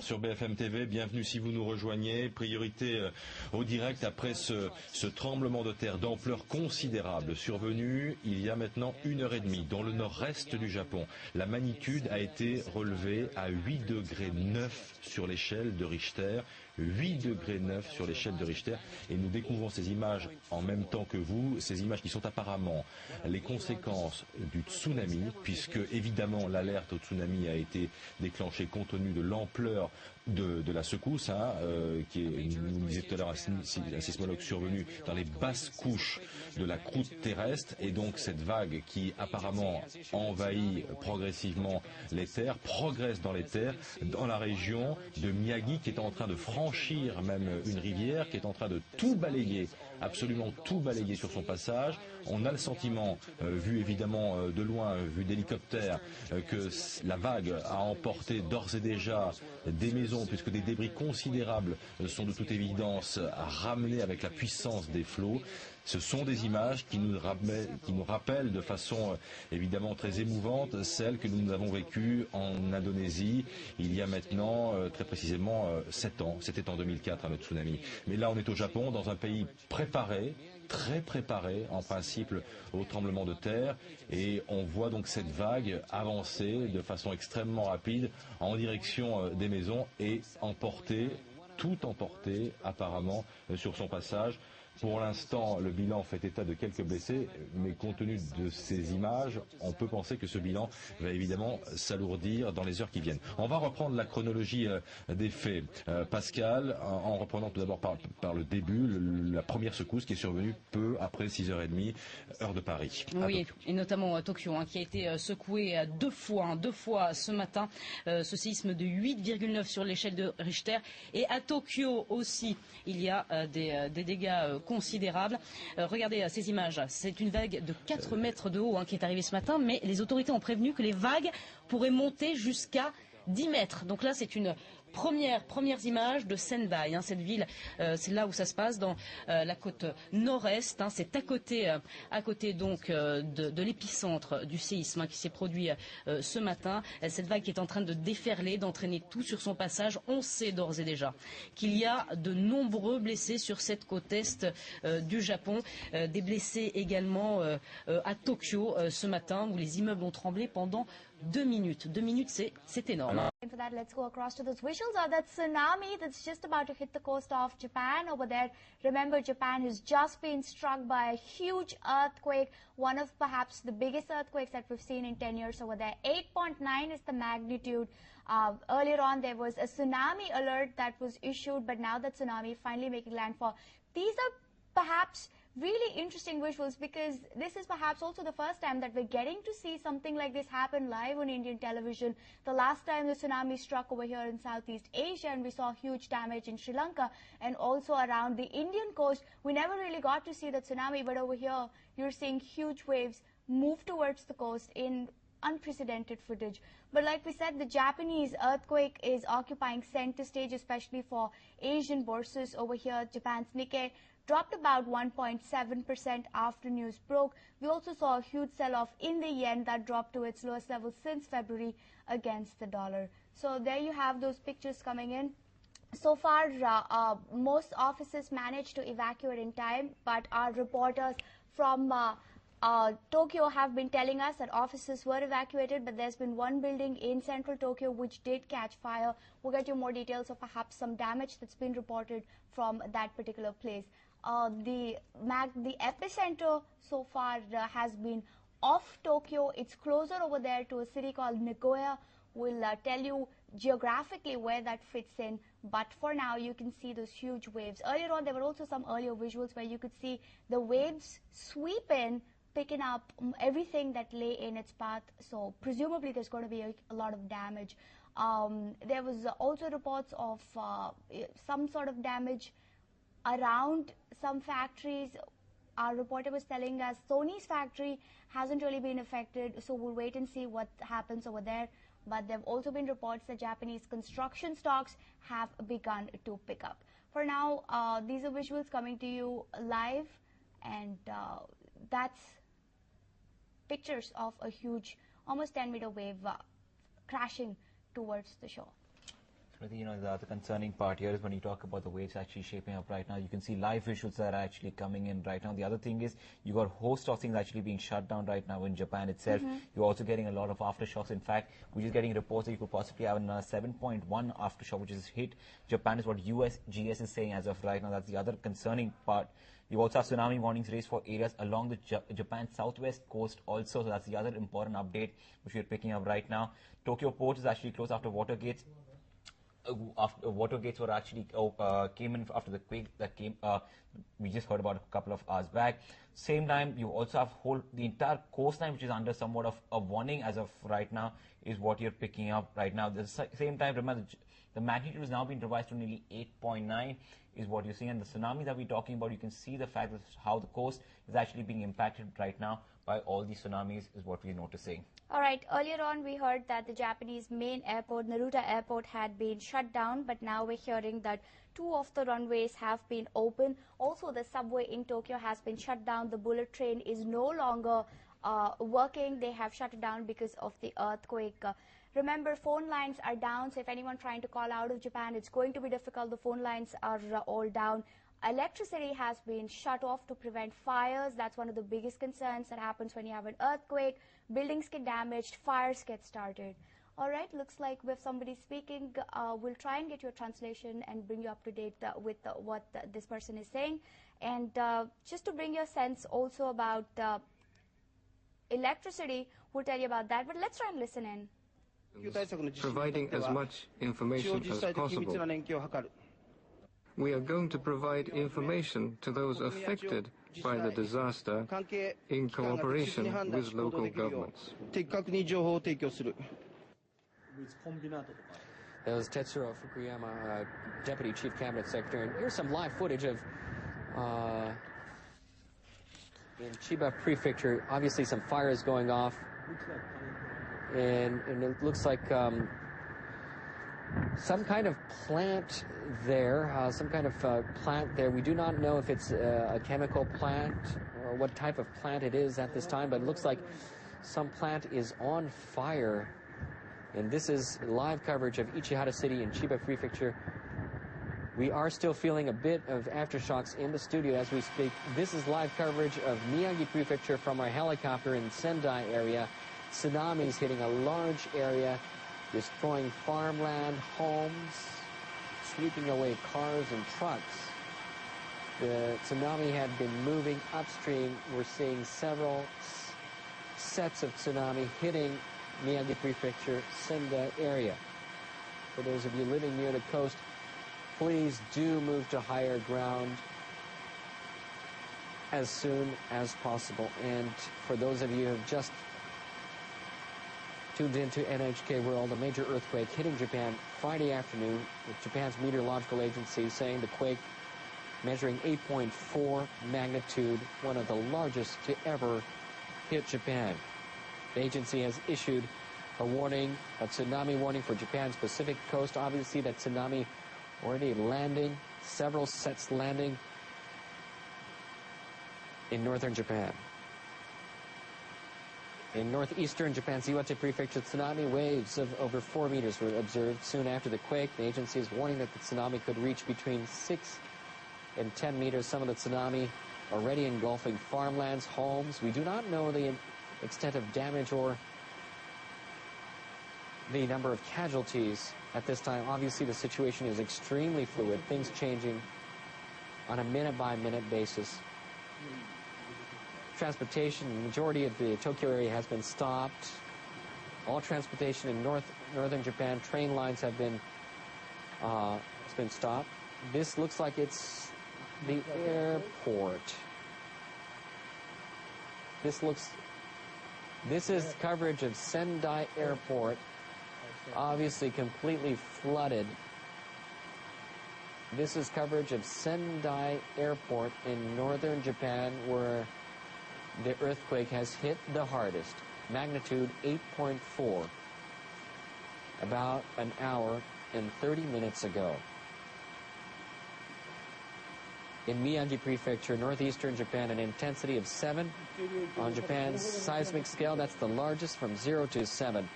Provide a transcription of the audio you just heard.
sur BFM TV, bienvenue si vous nous rejoignez. Priorité au direct après ce tremblement de terre d'ampleur considérable survenu il y a maintenant 1h30 dans le nord-est du Japon. La magnitude a été relevée à 8,9 degrés sur l'échelle de Richter. 8,9 degrés sur l'échelle de Richter, et nous découvrons ces images en même temps que vous, ces images qui sont apparemment les conséquences du tsunami, puisque évidemment l'alerte au tsunami a été déclenchée compte tenu de l'ampleur de la secousse, qui est, nous disait tout à l'heure, un sismologue survenu dans les basses couches de la croûte terrestre, et donc cette vague qui apparemment envahit progressivement les terres, progresse dans les terres, dans la région de Miyagi, qui est en train de franchir même une rivière, qui est en train de tout balayer, absolument tout balayer sur son passage. On a le sentiment, vu évidemment de loin, vu d'hélicoptère, que la vague a emporté d'ores et déjà des maisons, puisque des débris considérables sont de toute évidence ramenés avec la puissance des flots. Ce sont des images qui nous rappellent de façon évidemment très émouvante celles que nous avons vécues en Indonésie il y a maintenant très précisément 7 ans. C'était en 2004 le tsunami. Mais là on est au Japon, dans un pays préparé, très préparé en principe au tremblement de terre, et on voit donc cette vague avancer de façon extrêmement rapide en direction des maisons et tout emporter apparemment sur son passage. Pour l'instant, le bilan fait état de quelques blessés, mais compte tenu de ces images, on peut penser que ce bilan va évidemment s'alourdir dans les heures qui viennent. On va reprendre la chronologie des faits, Pascal, en reprenant tout d'abord par le début, la première secousse qui est survenue peu après 6h30, heure de Paris. Oui, et notamment Tokyo, qui a été secoué deux fois ce matin, ce séisme de 8,9 sur l'échelle de Richter. Et à Tokyo aussi, il y a des dégâts considérable. Regardez ces images, c'est une vague de 4 mètres de haut qui est arrivée ce matin, mais les autorités ont prévenu que les vagues pourraient monter jusqu'à 10 mètres. Donc là, c'est une premières images de Sendai, cette ville, c'est là où ça se passe, dans la côte nord-est, c'est à côté donc de l'épicentre du séisme qui s'est produit ce matin. Cette vague qui est en train de déferler, d'entraîner tout sur son passage. On sait d'ores et déjà qu'il y a de nombreux blessés sur cette côte est du Japon, des blessés également à Tokyo ce matin, où les immeubles ont tremblé pendant 2 minutes. 2 minutes, c'est énorme. For that, let's go across to those visuals of that tsunami that's just about to hit the coast of Japan over there. Remember, Japan has just been struck by a huge earthquake, one of perhaps the biggest earthquakes that we've seen in 10 years over there. 8.9 is the magnitude. Earlier on, there was a tsunami alert that was issued, but now that tsunami finally making landfall. These are perhaps really interesting visuals, because this is perhaps also the first time that we're getting to see something like this happen live on Indian television. The last time the tsunami struck over here in Southeast Asia, and we saw huge damage in Sri Lanka and also around the Indian coast, we never really got to see the tsunami, but over here you're seeing huge waves move towards the coast in unprecedented footage. But like we said, the Japanese earthquake is occupying center stage, especially for Asian bourses over here. Japan's Nikkei dropped about 1.7% after news broke. We also saw a huge sell-off in the yen that dropped to its lowest level since February against the dollar. So there you have those pictures coming in. So far, most offices managed to evacuate in time, but our reporters from Tokyo have been telling us that offices were evacuated, but there's been one building in central Tokyo which did catch fire. We'll get you more details of perhaps some damage that's been reported from that particular place. The epicenter so far has been off Tokyo. It's closer over there to a city called Nagoya. We'll tell you geographically where that fits in, but for now you can see those huge waves. Earlier on, there were also some earlier visuals where you could see the waves sweep in, picking up everything that lay in its path. So presumably there's going to be a lot of damage. There was also reports of some sort of damage around some factories. Our reporter was telling us Sony's factory hasn't really been affected, so we'll wait and see what happens over there. But there have also been reports that Japanese construction stocks have begun to pick up. For now, these are visuals coming to you live, and that's pictures of a huge, almost 10-meter wave crashing towards the shore. You know, the concerning part here is when you talk about the way it's actually shaping up right now. You can see live visuals that are actually coming in right now. The other thing is you got a host of things actually being shut down right now in Japan itself. You're also getting a lot of aftershocks. In fact, we're just getting reports that you could possibly have another 7.1 aftershock, which is hit Japan, is what USGS is saying as of right now. That's the other concerning part. You also have tsunami warnings raised for areas along the Japan southwest coast also. So that's the other important update which we're picking up right now. Tokyo port is actually closed after water gates. Water gates were actually came in after the quake that came. We just heard about a couple of hours back. Same time, you also have the entire coastline, which is under somewhat of a warning as of right now, is what you're picking up right now. At the same time, remember the magnitude has now been revised to nearly 8.9, is what you're seeing. And the tsunami that we're talking about, you can see the fact that how the coast is actually being impacted right now by all these tsunamis, is what we're noticing. All right, earlier on we heard that the Japanese main airport, Narita Airport, had been shut down, but now we're hearing that 2 of the runways have been open. Also, the subway in Tokyo has been shut down. The bullet train is no longer working. They have shut it down because of the earthquake. Remember, phone lines are down, so if anyone trying to call out of Japan, it's going to be difficult. The phone lines are all down. Electricity has been shut off to prevent fires. That's one of the biggest concerns that happens when you have an earthquake. Buildings get damaged, fires get started. All right, looks like we have somebody speaking. We'll try and get your translation and bring you up to date with what this person is saying. And just to bring your sense also about electricity, we'll tell you about that. But let's try and listen in. Providing as much information as possible. We are going to provide information to those affected by the disaster in cooperation with local governments. That was Tetsuro Fukuyama, Deputy Chief Cabinet Secretary. And here's some live footage of in Chiba Prefecture. Obviously some fires going off. And it looks like some kind of plant there, We do not know if it's a chemical plant or what type of plant it is at this time, but it looks like some plant is on fire. And this is live coverage of Ichihara City in Chiba Prefecture. We are still feeling a bit of aftershocks in the studio as we speak. This is live coverage of Miyagi Prefecture from our helicopter in Sendai area. Tsunamis hitting a large area, destroying farmland, homes, sweeping away cars and trucks. The tsunami had been moving upstream. We're seeing several sets of tsunami hitting Miyagi Prefecture, Sendai area. For those of you living near the coast, please do move to higher ground as soon as possible. And for those of you who have just tuned into NHK World, a major earthquake hitting Japan Friday afternoon, with Japan's meteorological agency saying the quake measuring 8.4 magnitude, one of the largest to ever hit Japan. The agency has issued a warning, a tsunami warning for Japan's Pacific coast. Obviously, that tsunami already landing, several sets landing in northern Japan. In northeastern Japan's Iwate Prefecture, tsunami waves of over 4 meters were observed soon after the quake. The agency is warning that the tsunami could reach between 6 and 10 meters. Some of the tsunami already engulfing farmlands, homes. We do not know the extent of damage or the number of casualties at this time. Obviously, the situation is extremely fluid, things changing on a minute-by-minute basis. Transportation, the majority of the Tokyo area has been stopped. All transportation in northern Japan, train lines have been stopped. This looks like it's the airport. This is coverage of Sendai Airport, obviously completely flooded. This is coverage of Sendai Airport in northern Japan, where the earthquake has hit the hardest, magnitude 8.4, about an hour and 30 minutes ago. In Miyagi Prefecture, northeastern Japan, an intensity of 7 on Japan's seismic scale. That's the largest from 0 to 7.